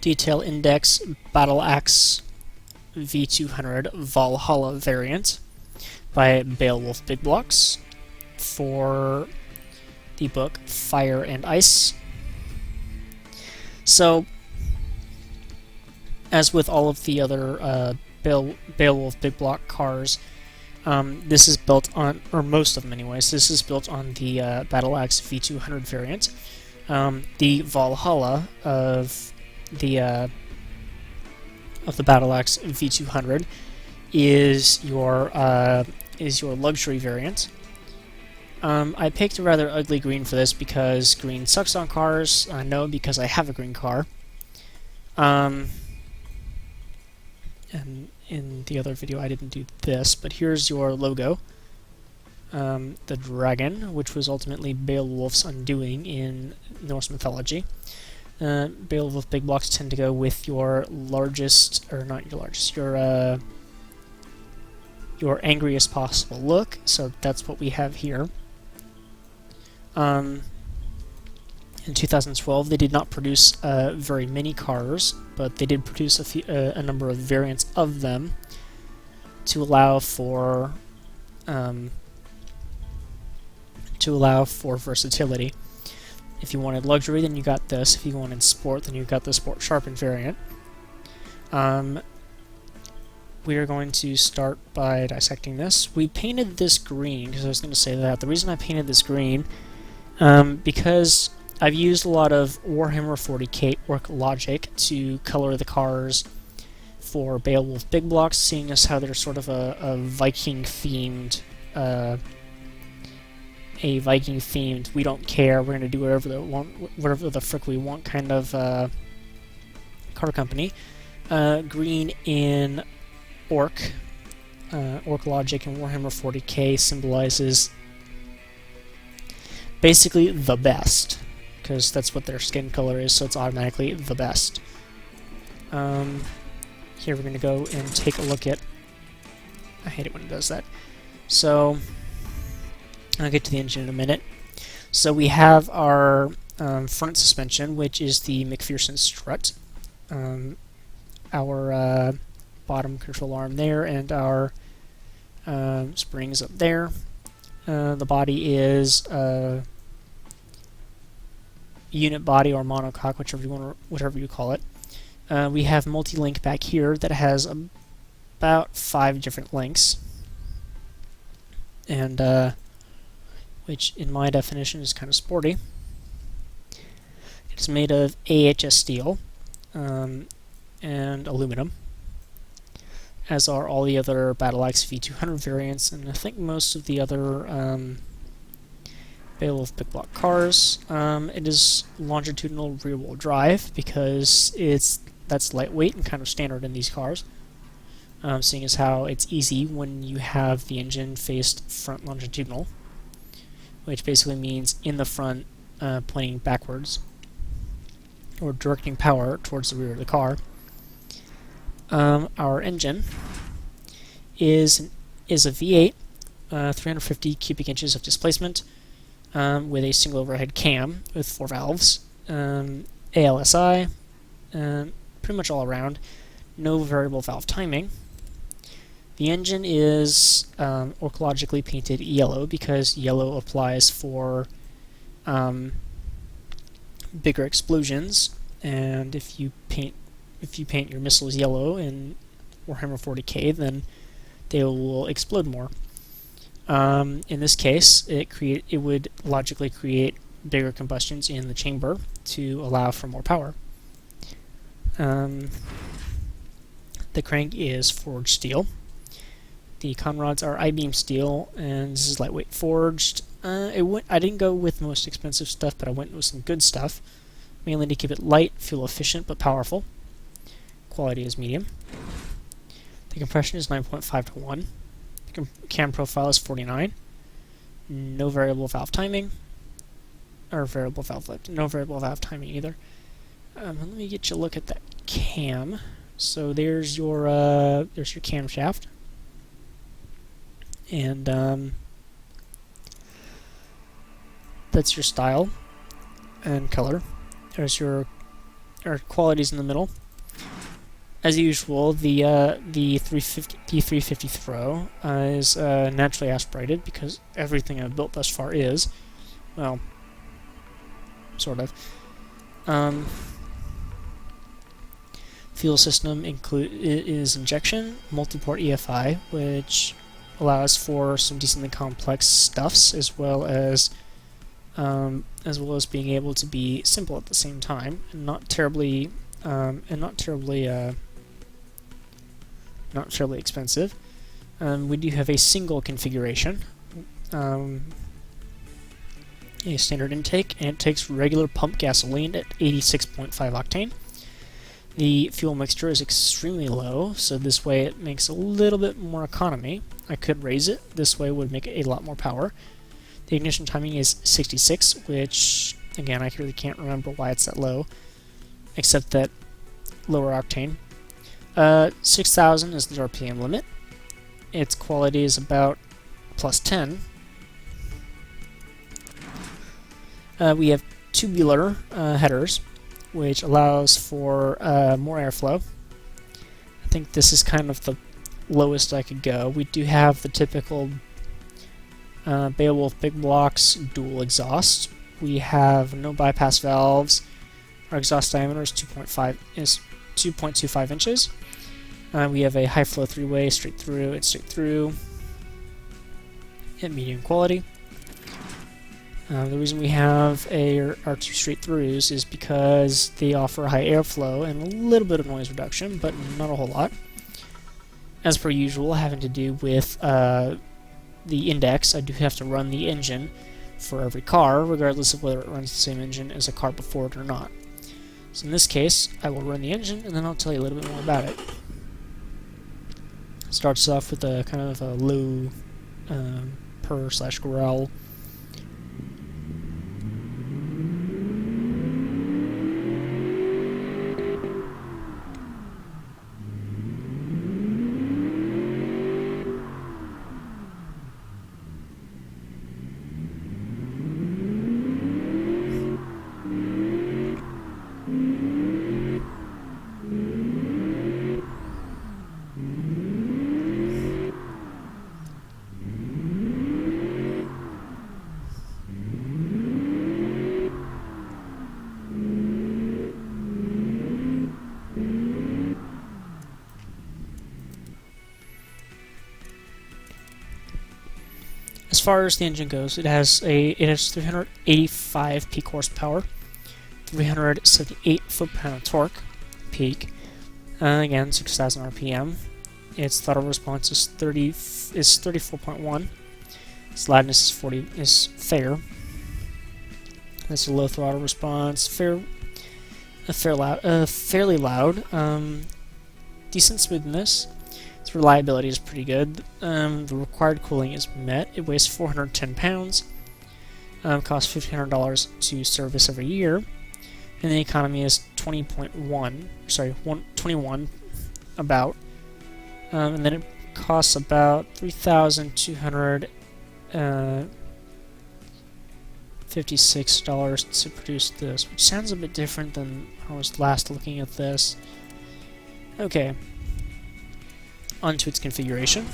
Detail Index BattleAxe V200 Valhalla variant by Beowulf Big Blocks for the book Fire and Ice. So, as with all of the other Beowulf Big Block cars, this is built on, or most of them anyways, this is built on the BattleAxe V200 variant. The Valhalla of the BattleAxe V200 is your luxury variant. I picked a rather ugly green for this because green sucks on cars. I know because I have a green car. And in the other video I didn't do this, but here's your logo. The dragon, which was ultimately Beowulf's undoing in Norse mythology. Beowulf Big Blocks tend to go with your largest, or not your largest, your angriest possible look, so that's what we have here. In 2012, they did not produce very many cars, but they did produce a number of variants of them to allow for versatility. If you wanted luxury, then you got this. If you wanted sport, then you got the Sport Sharpened variant. We are going to start by dissecting this. We painted this green, because I was going to say that. The reason I painted this green, because I've used a lot of Warhammer 40k orc logic to color the cars for Beowulf Big Blocks, seeing as how they're sort of a Viking-themed, we don't care, we're going to do whatever the frick we want kind of car company. Green in orc logic and Warhammer 40k symbolizes basically the best, because that's what their skin color is, so it's automatically the best. Here we're going to go and take a look at... I hate it when it does that. So, I'll get to the engine in a minute. So we have our front suspension, which is the McPherson strut. Our bottom control arm there, and our springs up there. The body is unit body or monocoque, whatever you call it. We have multi-link back here that has about 5 different links, and which in my definition is kind of sporty. It's made of AHS steel and aluminum, as are all the other BattleAxe V200 variants, and I think most of the other Beowulf Big Block cars. It is longitudinal rear-wheel drive because that's lightweight and kind of standard in these cars, seeing as how it's easy when you have the engine faced front longitudinal, which basically means in the front, pointing backwards, or directing power towards the rear of the car. Our engine is a V8, 350 cubic inches of displacement, with a single overhead cam with 4 valves, ALSI, pretty much all around, no variable valve timing. The engine is orcologically painted yellow because yellow applies for bigger explosions, and if you paint your missiles yellow in Warhammer 40k, then they will explode more. In this case, it would logically create bigger combustions in the chamber to allow for more power. The crank is forged steel. The conrods are I-beam steel, and this is lightweight forged. I didn't go with the most expensive stuff, but I went with some good stuff, mainly to keep it light, fuel efficient, but powerful. Quality is medium. The compression is 9.5 to 1. The cam profile is 49. No variable valve timing, or variable valve lift. No variable valve timing either. Let me get you a look at that cam. So there's your camshaft, and that's your style and color. There's your or qualities in the middle. As usual, the 350 throw is naturally aspirated because everything I've built thus far is, well, sort of. Fuel system is injection, multi-port EFI, which allows for some decently complex stuffs as well as being able to be simple at the same time and not terribly expensive. We do have a single configuration, a standard intake, and it takes regular pump gasoline at 86.5 octane. The fuel mixture is extremely low, so this way it makes a little bit more economy. I could raise it. This way would make a lot more power. The ignition timing is 66, which, again, I really can't remember why it's that low, except that lower octane. 6,000 is the RPM limit. Its quality is about plus 10. We have tubular headers, which allows for more airflow. I think this is kind of the lowest I could go. We do have the typical Beowulf Big Blocks dual exhaust. We have no bypass valves. Our exhaust diameter is 2.25 inches. We have a high flow three-way straight through at medium quality. The reason we have our two straight throughs is because they offer high airflow and a little bit of noise reduction, but not a whole lot. As per usual, having to do with the index, I do have to run the engine for every car, regardless of whether it runs the same engine as a car before it or not. So in this case, I will run the engine, and then I'll tell you a little bit more about it. Starts off with a kind of a low purr/growl. As far as the engine goes, it has 385 peak horsepower, 378 foot-pound torque peak. Again, 6,000 RPM. Its throttle response is 34.1. Its loudness is fair. That's a low throttle response. Fairly loud. Decent smoothness. Its reliability is pretty good. The required cooling is met. It weighs 410 pounds. Costs $1,500 to service every year. And the economy is 21 about. And then it costs about $3,256 to produce this, which sounds a bit different than I was last looking at this. Okay. Onto its configuration.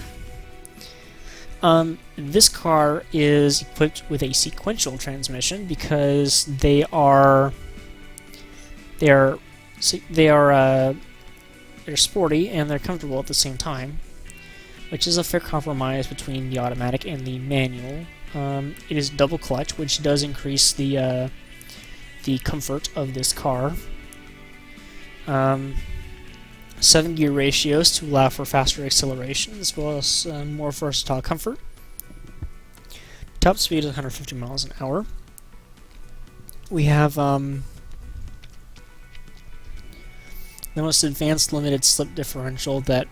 This car is equipped with a sequential transmission because they're sporty and they're comfortable at the same time, which is a fair compromise between the automatic and the manual. It is double clutch, which does increase the comfort of this car. 7 gear ratios to allow for faster acceleration as well as more versatile comfort. Top speed is 150 miles an hour. We have the most advanced limited slip differential that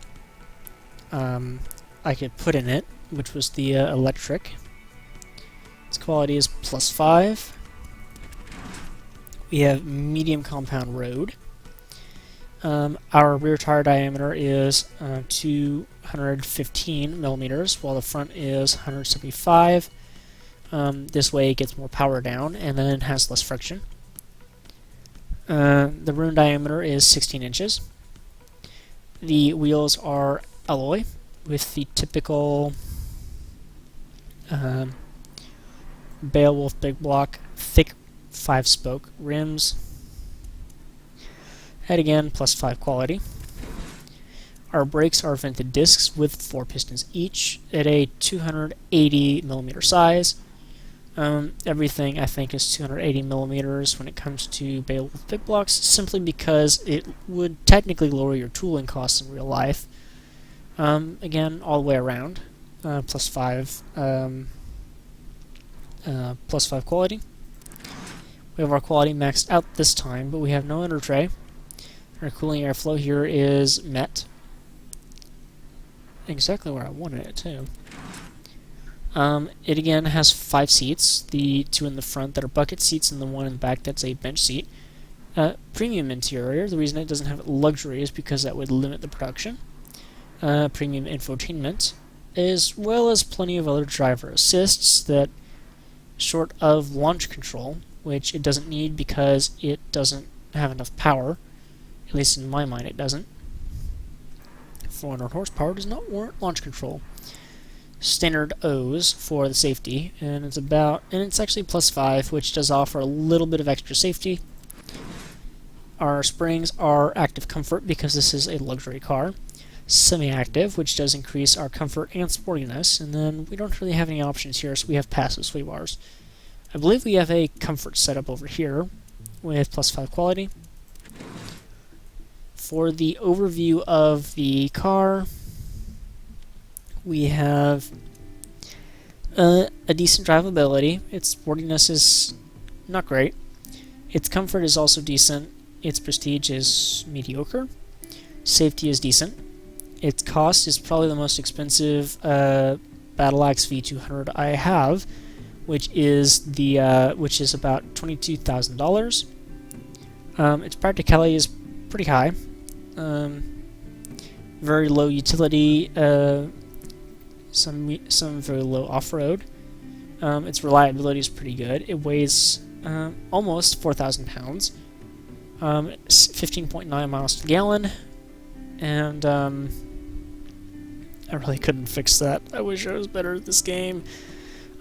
I could put in it, which was the electric. Its quality is +5. We have medium compound road. Our rear tire diameter is 215 millimeters, while the front is 175. This way it gets more power down, and then it has less friction. The rune diameter is 16 inches. The wheels are alloy with the typical Beowulf Big Block thick 5-spoke rims. Head again, +5 quality. Our brakes are vented discs with 4 pistons each at a 280mm size. Everything I think is 280mm when it comes to Beowulf Big Blocks, simply because it would technically lower your tooling costs in real life. Again, all the way around, +5 quality. We have our quality maxed out this time, but we have no under tray. Our cooling airflow here is met. Exactly where I wanted it too. It again has 5 seats, the 2 in the front that are bucket seats and the 1 in the back that's a bench seat. Premium interior. The reason it doesn't have luxury is because that would limit the production. Premium infotainment, as well as plenty of other driver assists that, short of launch control, which it doesn't need because it doesn't have enough power, at least in my mind it doesn't. 400 horsepower does not warrant launch control. Standard O's for the safety, and it's actually +5, which does offer a little bit of extra safety. Our springs are active comfort because this is a luxury car. Semi-active, which does increase our comfort and sportiness, and then we don't really have any options here, so we have passive sway bars. I believe we have a comfort setup over here with +5 quality. For the overview of the car, we have a decent drivability. Its sportiness is not great. Its comfort is also decent. Its prestige is mediocre. Safety is decent. Its cost is probably the most expensive BattleAxe V200 I have, which is about $22,000. Its practicality is pretty high. Very low utility. Some very low off-road. Its reliability is pretty good. It weighs almost 4,000 pounds. 15.9 miles to the gallon, and I really couldn't fix that. I wish I was better at this game.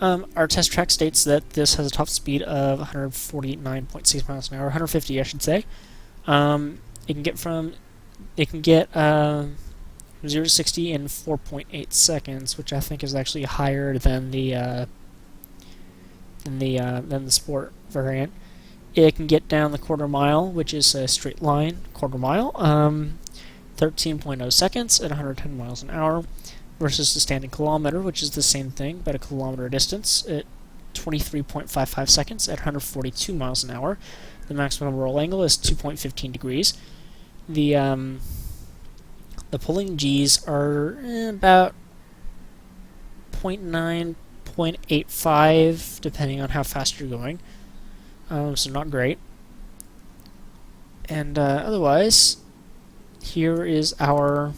Our test track states that this has a top speed of 149.6 miles an hour, 150 I should say. It can get 0 to 60 in 4.8 seconds, which I think is actually higher than the sport variant. It can get down the quarter mile, which is a straight line quarter mile, 13.0 seconds at 110 miles an hour, versus the standing kilometer, which is the same thing but a kilometer distance, at 23.55 seconds at 142 miles an hour. The maximum roll angle is 2.15 degrees. The pulling G's are about 0.9, 0.85, depending on how fast you're going. So not great. And otherwise, here is our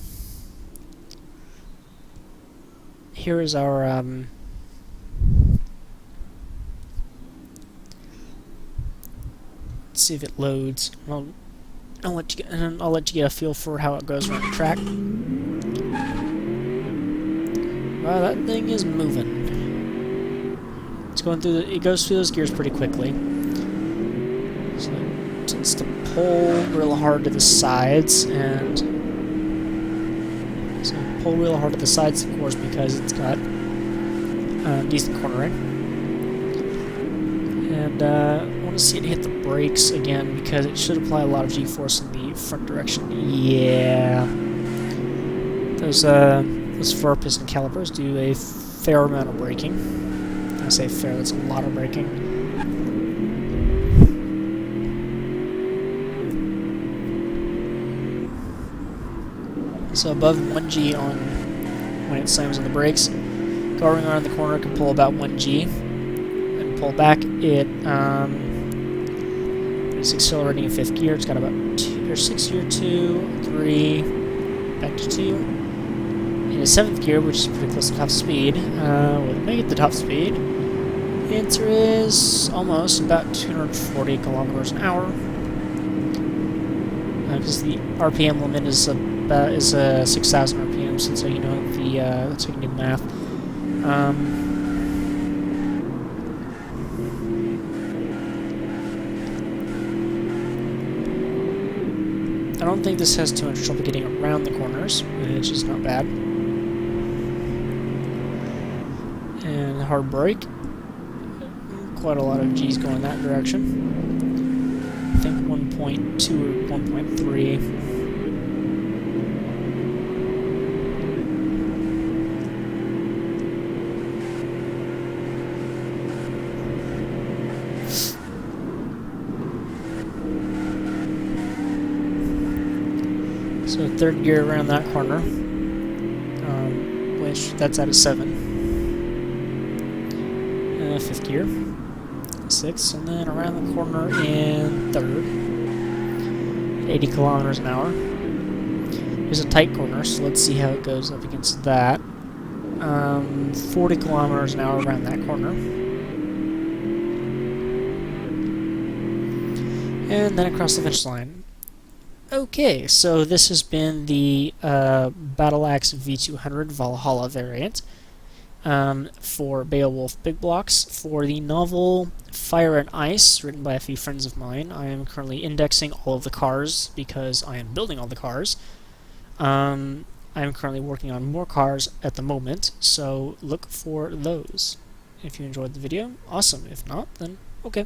let's see if it loads. I'll let you get a feel for how it goes around the track. Wow, that thing is moving. It goes through those gears pretty quickly. So it tends to pull real hard to the sides, and of course, because it's got decent cornering. And I want to see it hit the brakes again, because it should apply a lot of G-force in the front direction. Yeah. Those 4-piston calipers do a fair amount of braking. I say fair, that's a lot of braking. So above 1G when it slams on the brakes. Going around the corner can pull about 1G. And pull back, it's accelerating in 5th gear. It's got about 6th gear, 2, 3, back to 2. In 7th gear, which is pretty close to top speed, we'll make it the top speed. The answer is almost about 240 kilometers an hour. because the RPM limit is 6,000 RPM. So that's how you know that's how you can do the math. I don't think this has too much trouble getting around the corners, which is not bad. And hard brake. Quite a lot of G's going that direction. I think 1.2 or 1.3. So third gear around that corner, which that's at a 7. Fifth gear, 6, and then around the corner in third, 80 kilometers an hour. There's a tight corner, so let's see how it goes up against that. 40 kilometers an hour around that corner. And then across the finish line. Okay, so this has been the BattleAxe V200 Valhalla variant for Beowulf Big Blocks for the novel Fire and Ice, written by a few friends of mine. I am currently indexing all of the cars because I am building all the cars. I am currently working on more cars at the moment, so look for those. If you enjoyed the video, awesome. If not, then okay.